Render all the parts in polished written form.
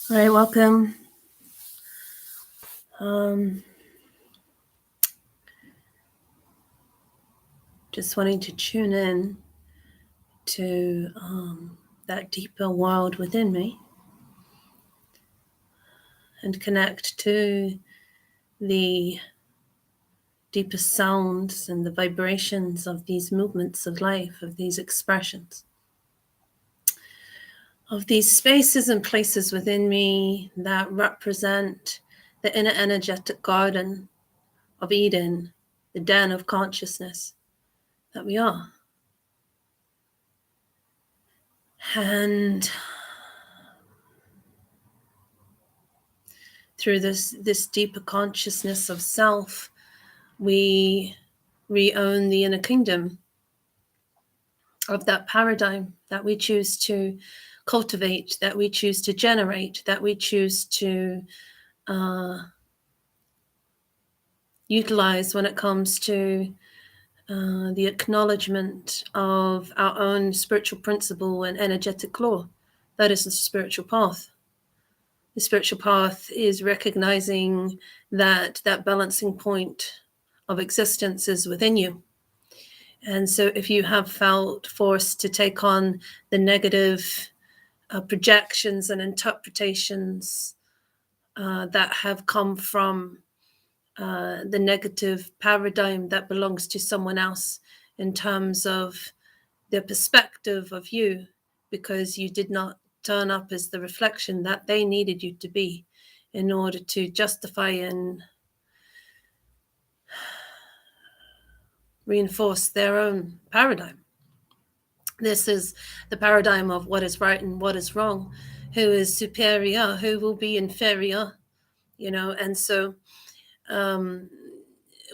All right, welcome. Just wanting to tune in to that deeper world within me and connect to the deeper sounds and the vibrations of these movements of life, of these expressions, of these spaces and places within me that represent the inner energetic garden of Eden, the den of consciousness that we are. And through this deeper consciousness of self, we re-own the inner kingdom of that paradigm that we choose to cultivate, that we choose to generate, that we choose to utilize when it comes to the acknowledgement of our own spiritual principle and energetic law. That is the spiritual path. The spiritual path is recognizing that balancing point of existence is within you. And so if you have felt forced to take on the negative projections and interpretations that have come from the negative paradigm that belongs to someone else in terms of their perspective of you, because you did not turn up as the reflection that they needed you to be in order to justify and reinforce their own paradigm. This is the paradigm of what is right and what is wrong, who is superior, who will be inferior, and so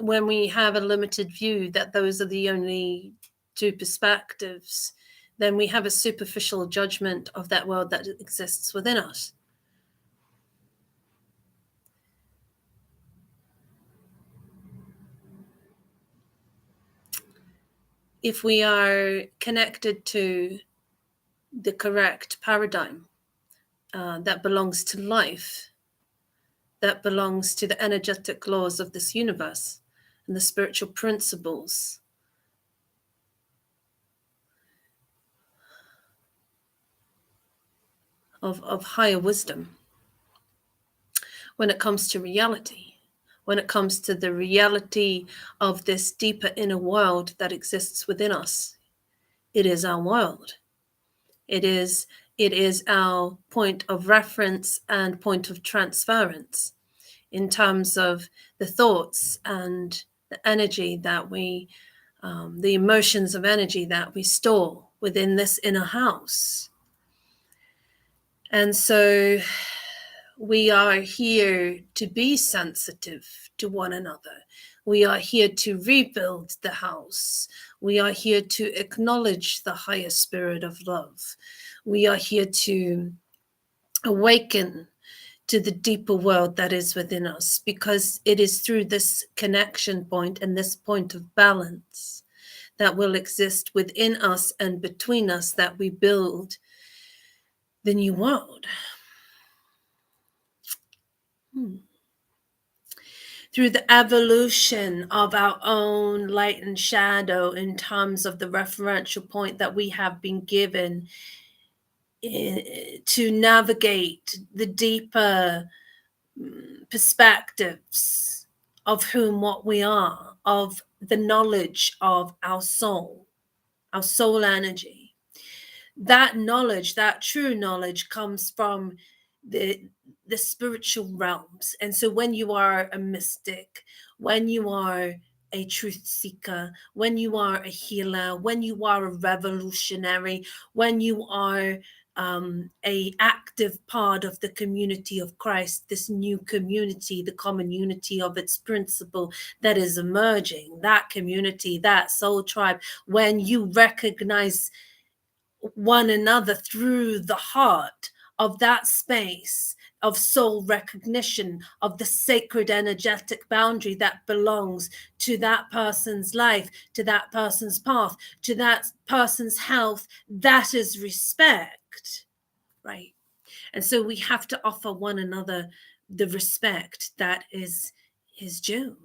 when we have a limited view that those are the only two perspectives, then we have a superficial judgment of that world that exists within us. If we are connected to the correct paradigm that belongs to life, that belongs to the energetic laws of this universe and the spiritual principles of higher wisdom, when it comes to reality, when it comes to the reality of this deeper inner world that exists within us, it is our world. It is our point of reference and point of transference in terms of the thoughts and the energy that we, the emotions of energy that we store within this inner house. And so we are here to be sensitive to one another. We are here to rebuild the house. We are here to acknowledge the higher spirit of love. We are here to awaken to the deeper world that is within us, because it is through this connection point and this point of balance that will exist within us and between us that we build the new world. Through the evolution of our own light and shadow in terms of the referential point that we have been given to navigate the deeper perspectives of what we are, of the knowledge of our soul energy. That knowledge, that true knowledge, comes from the spiritual realms. And so when you are a mystic, when you are a truth seeker, when you are a healer, when you are a revolutionary, when you are a active part of the community of Christ, this new community, the common unity of its principle that is emerging, that community, that soul tribe, when you recognize one another through the heart of that space of soul recognition, of the sacred energetic boundary that belongs to that person's life, to that person's path, to that person's health, that is respect, right? And so we have to offer one another the respect that is due.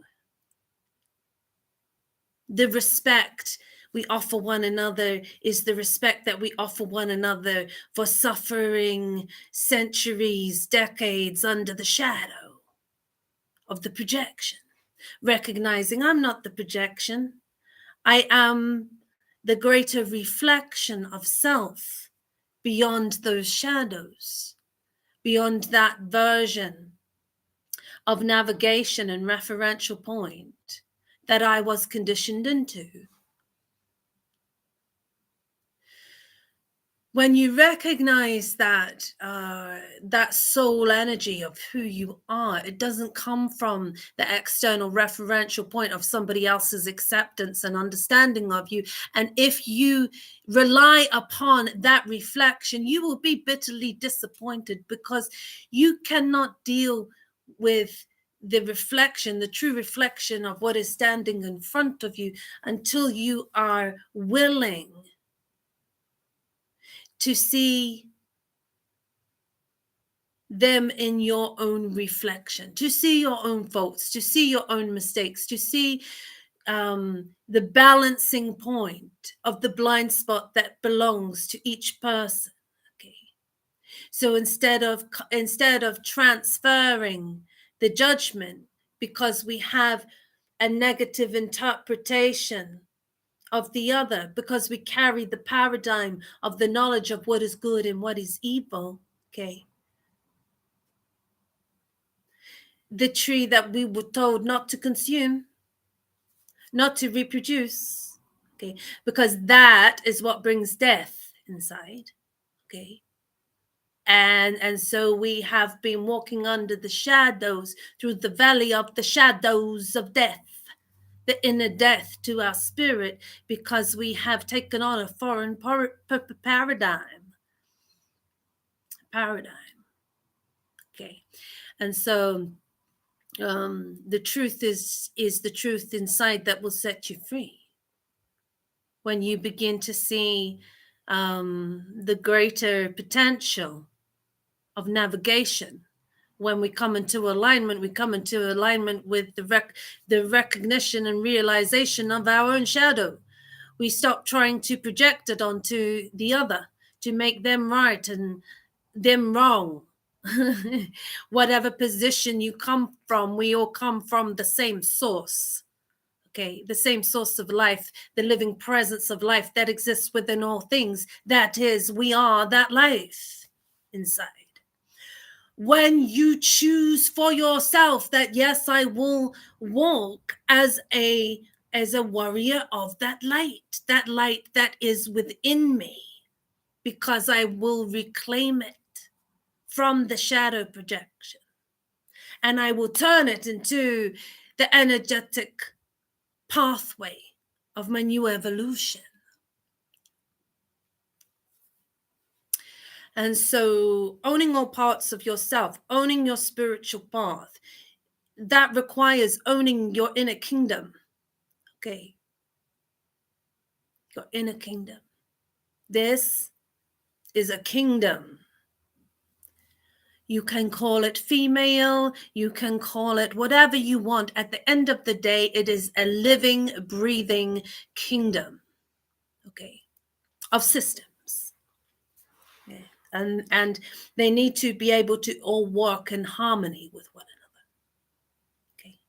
The respect we offer one another is the respect that we offer one another for suffering centuries, decades under the shadow of the projection. Recognizing I'm not the projection, I am the greater reflection of self beyond those shadows, beyond that version of navigation and referential point that I was conditioned into. When you recognize that that soul energy of who you are, it doesn't come from the external referential point of somebody else's acceptance and understanding of you. And if you rely upon that reflection, you will be bitterly disappointed, because you cannot deal with the reflection, the true reflection of what is standing in front of you, until you are willing to see them in your own reflection, to see your own faults, to see your own mistakes, to see the balancing point of the blind spot that belongs to each person. Okay, so instead of transferring the judgment because we have a negative interpretation of the other, because we carry the paradigm of the knowledge of what is good and what is evil, okay, the tree that we were told not to consume, not to reproduce, okay, because that is what brings death inside, okay. And so we have been walking under the shadows, through the valley of the shadows of death, the inner death to our spirit, because we have taken on a foreign paradigm, okay. And so the truth is the truth inside that will set you free. When you begin to see the greater potential of navigation, when we come into alignment, with the recognition and realization of our own shadow. We stop trying to project it onto the other to make them right and them wrong. Whatever position you come from, we all come from the same source. Okay, the same source of life, the living presence of life that exists within all things. That is, we are that life inside. When you choose for yourself that, yes, I will walk as a warrior of that light that is within me, because I will reclaim it from the shadow projection, and I will turn it into the energetic pathway of my new evolution. And so owning all parts of yourself, owning your spiritual path, that requires owning your inner kingdom. Okay. Your inner kingdom. This is a kingdom. You can call it female, you can call it whatever you want. At the end of the day, it is a living, breathing kingdom, okay, of systems. Yeah. And they need to be able to all work in harmony with one another. Okay.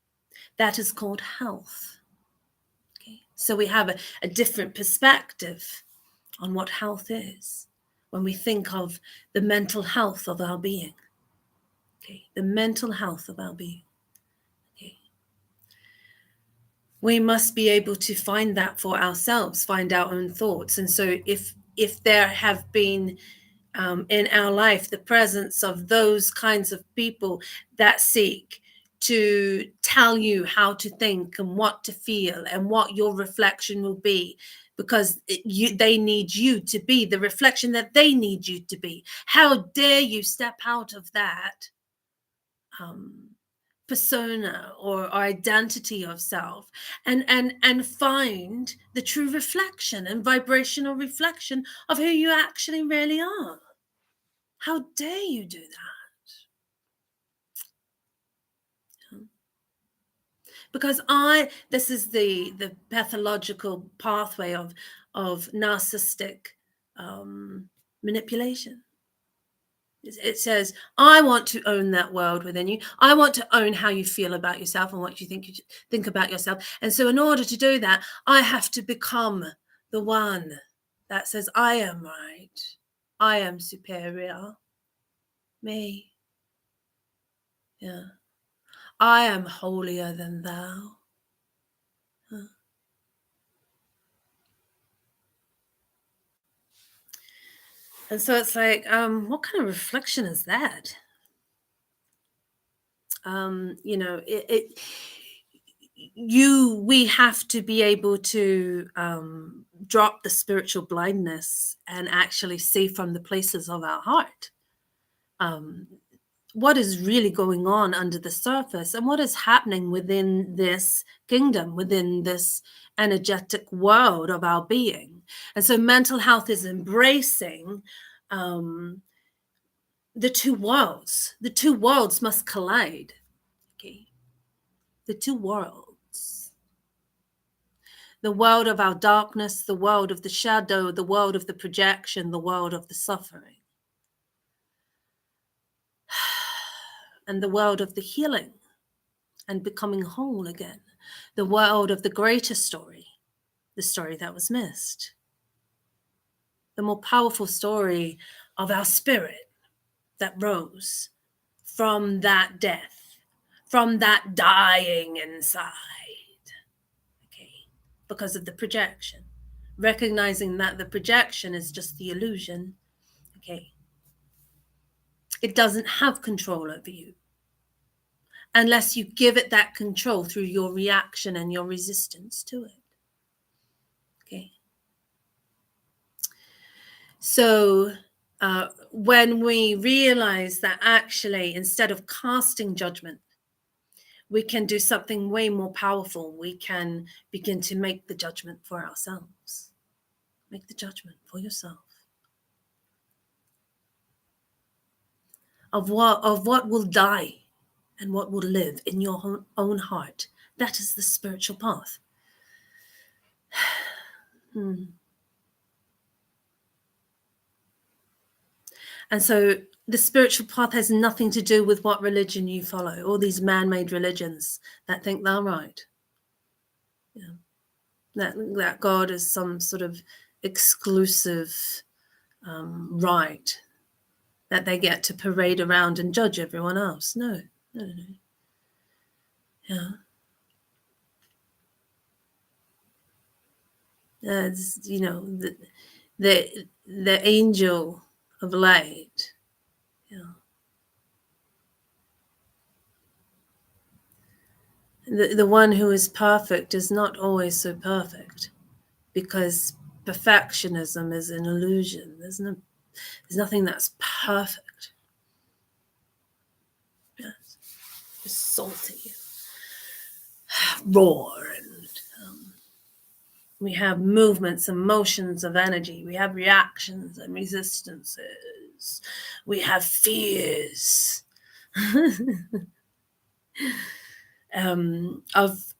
That is called health. Okay. So we have a different perspective on what health is when we think of the mental health of our being. Okay, the mental health of our being. Okay. We must be able to find that for ourselves, find our own thoughts. And so if there have been in our life the presence of those kinds of people that seek to tell you how to think and what to feel and what your reflection will be, because they need you to be the reflection that they need you to be. How dare you step out of that persona or identity of self and find the true reflection and vibrational reflection of who you actually really are. How dare you do that? Because this is the pathological pathway of narcissistic manipulation. It says, I want to own that world within you. I want to own how you feel about yourself and what you think about yourself. And so in order to do that, I have to become the one that says, I am right. I am superior. Me. Yeah. I am holier than thou. And so it's like, what kind of reflection is that? We have to be able to drop the spiritual blindness and actually see from the places of our heart what is really going on under the surface and what is happening within this kingdom, within this energetic world of our being. And so mental health is embracing the two worlds. The two worlds must collide. Okay. The two worlds. The world of our darkness, the world of the shadow, the world of the projection, the world of the suffering. And the world of the healing and becoming whole again. The world of the greater story, the story that was missed. The more powerful story of our spirit that rose from that death, from that dying inside. Okay, because of the projection. Recognizing that the projection is just the illusion. Okay. It doesn't have control over you unless you give it that control through your reaction and your resistance to it. Okay. So when we realize that actually, instead of casting judgment, we can do something way more powerful. We can begin to make the judgment for ourselves. Make the judgment for yourself. Of what will die and what will live in your own heart. That is the spiritual path. And so the spiritual path has nothing to do with what religion you follow, all these man-made religions that think they're right. Yeah. That God is some sort of exclusive right that they get to parade around and judge everyone else. No. Yeah. As the angel of light. Yeah. The one who is perfect is not always so perfect, because perfectionism is an illusion. There's nothing that's perfect. Yes. Just salty, roar, and we have movements and motions of energy. We have reactions and resistances. We have fears.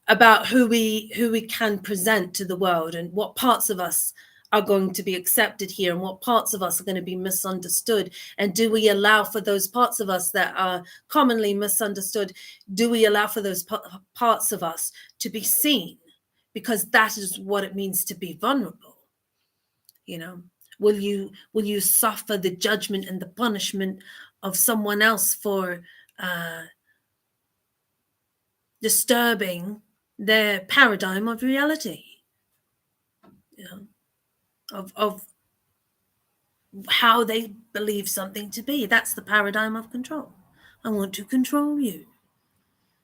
About who we can present to the world and what parts of us are going to be accepted here and what parts of us are going to be misunderstood. And do we allow for those parts of us that are commonly misunderstood? Do we allow for those parts of us to be seen? Because that is what it means to be vulnerable. Will you suffer the judgment and the punishment of someone else for disturbing their paradigm of reality, of how they believe something to be? That's the paradigm of control. I want to control you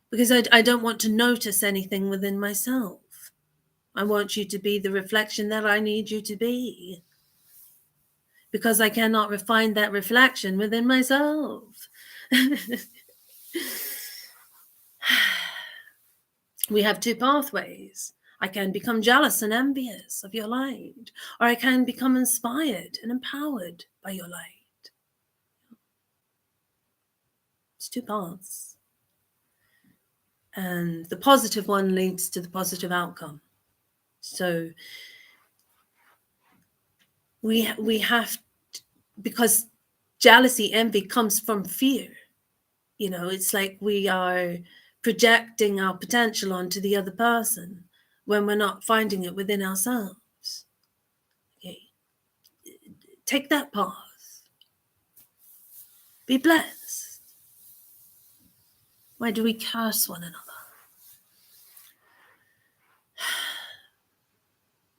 because I don't want to notice anything within myself. I want you to be the reflection that I need you to be, because I cannot refine that reflection within myself. We have two pathways. I can become jealous and envious of your light, or I can become inspired and empowered by your light. It's two paths. And the positive one leads to the positive outcome. So we have, because jealousy, envy comes from fear. You know, it's like we are projecting our potential onto the other person when we're not finding it within ourselves. Okay. Take that path. Be blessed. Why do we curse one another?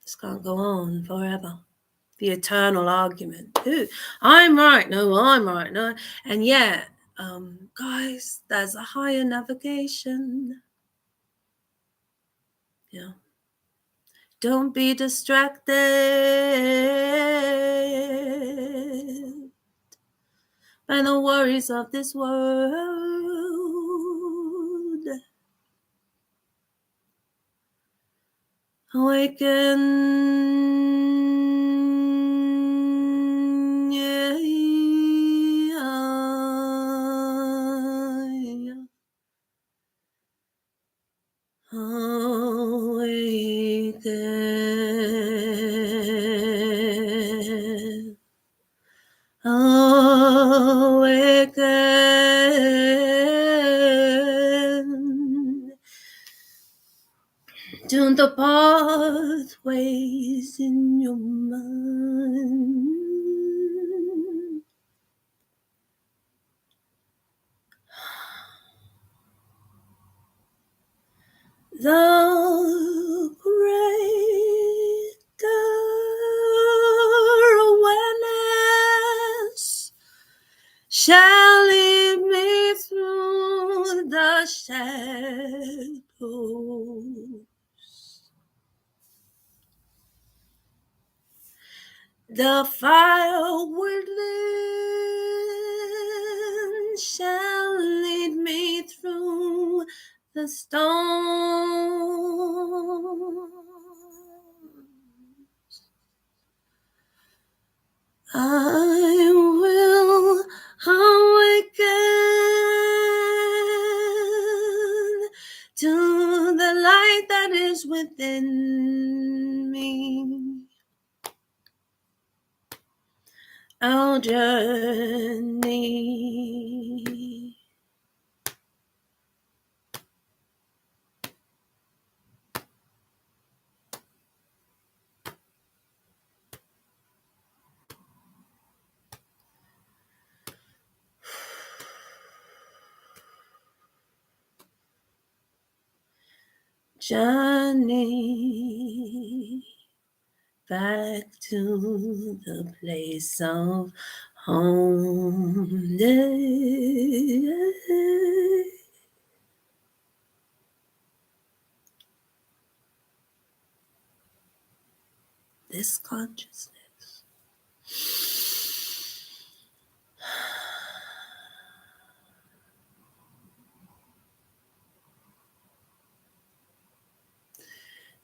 This can't go on forever. The eternal argument. Ooh, I'm right. No, I'm right. No. And yet, guys, there's a higher navigation. Yeah. Don't be distracted by the worries of this world. Awaken, yeah, awaken, awaken. Tune the pathways in your mind. The greater awareness shall lead me through the shadows. The fire within shall lead me through the storms. I will awaken to the light that is within me. Our journey. Journey back to the place of home. This consciousness.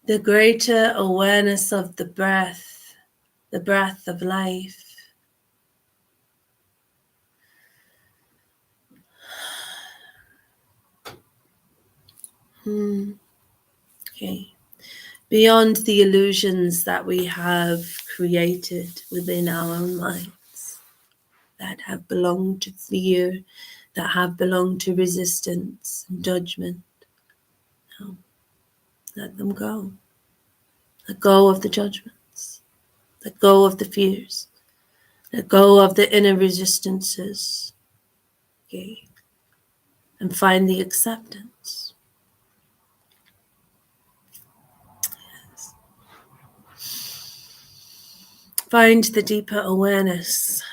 The greater awareness of the breath of life. Okay. Beyond the illusions that we have created within our own minds, that have belonged to fear, that have belonged to resistance and judgment. No. Let them go. Let go of the judgments. Let go of the fears. Let go of the inner resistances. Okay. And find the acceptance. Yes. Find the deeper awareness.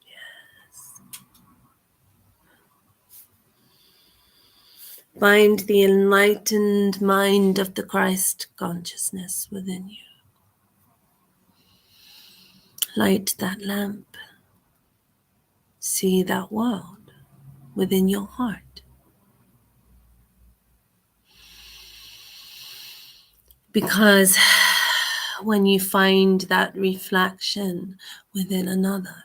Yes. Find the enlightened mind of the Christ consciousness within you. Light that lamp. See that world within your heart. Because when you find that reflection within another,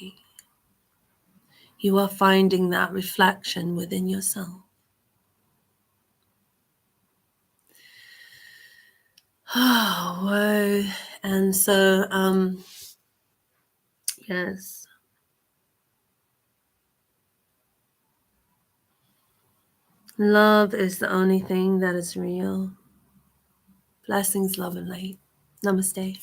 speaking. You are finding that reflection within yourself. Oh, whoa. And so, yes. Love is the only thing that is real. Blessings, love, and light. Namaste.